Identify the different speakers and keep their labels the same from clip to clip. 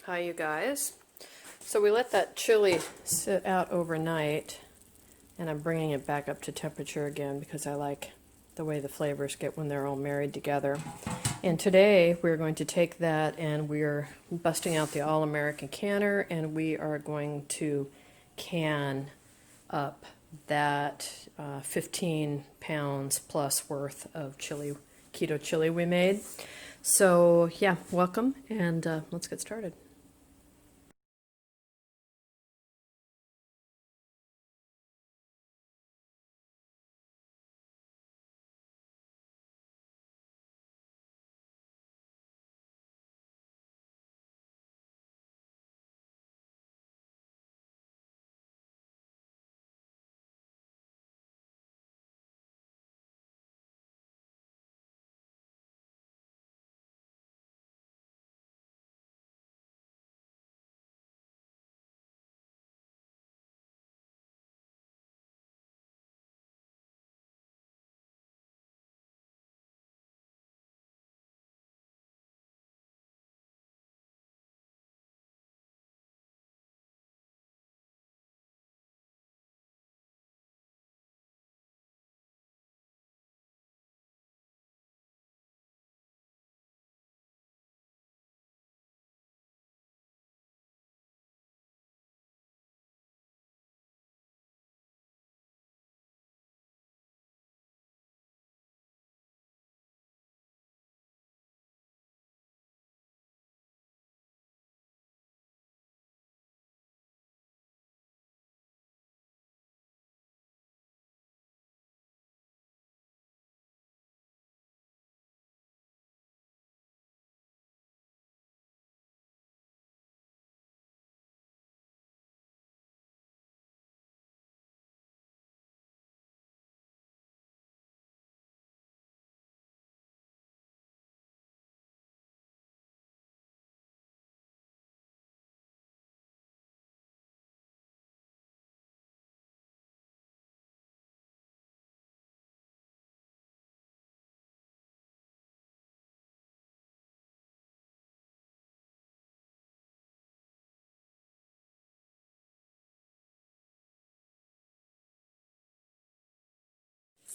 Speaker 1: Hi, you guys. So we let that chili sit out overnight, and I'm bringing it back up to temperature again because I like the way the flavors get when they're all married together. And today we're going to take that and we're busting out the All-American canner, and we are going to can up that 15 pounds plus worth of chili, keto chili we made. So yeah, welcome, and let's get started.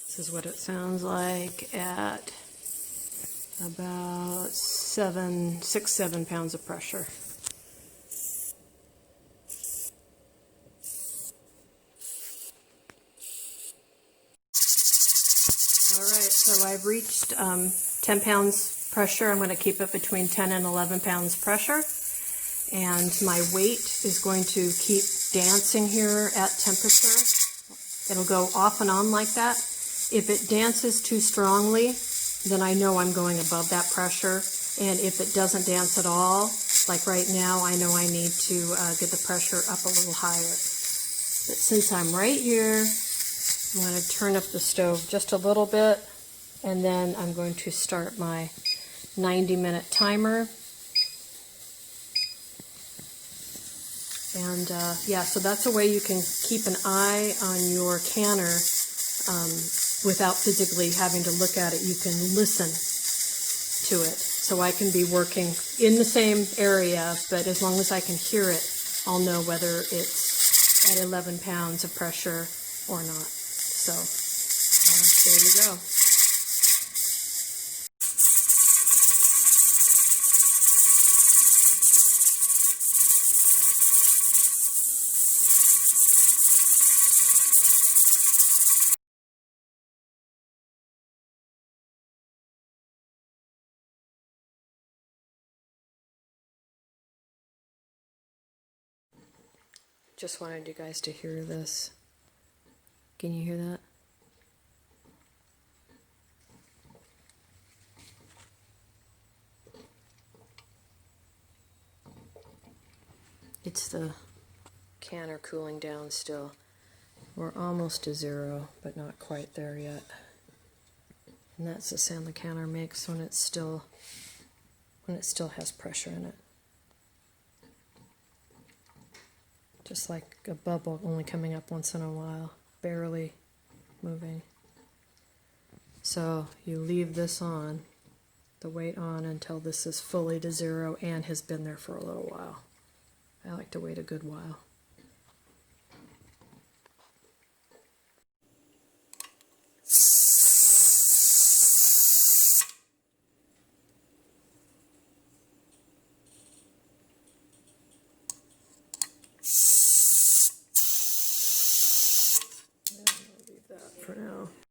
Speaker 1: This is what it sounds like at about 6-7 pounds of pressure. All right, so I've reached 10 pounds pressure. I'm going to keep it between 10 and 11 pounds pressure. And my weight is going to keep dancing here at temperature. It'll go off and on like that. If it dances too strongly, then I know I'm going above that pressure. And if it doesn't dance at all, like right now, I know I need to get the pressure up a little higher. But since I'm right here, I'm going to turn up the stove just a little bit, and then I'm going to start my 90-minute timer. And yeah, so that's a way you can keep an eye on your canner without physically having to look at it. You can listen to it. So I can be working in the same area, but as long as I can hear it, I'll know whether it's at 11 pounds of pressure or not. So there you go. Just wanted you guys to hear this. Can you hear that? It's the canner cooling down still. We're almost to zero, but not quite there yet. And that's the sound the canner makes when it still has pressure in it. Just like a bubble only coming up once in a while, barely moving. So you leave this on, the weight on until this is fully to zero and has been there for a little while. I like to wait a good while. And I'll leave that for now.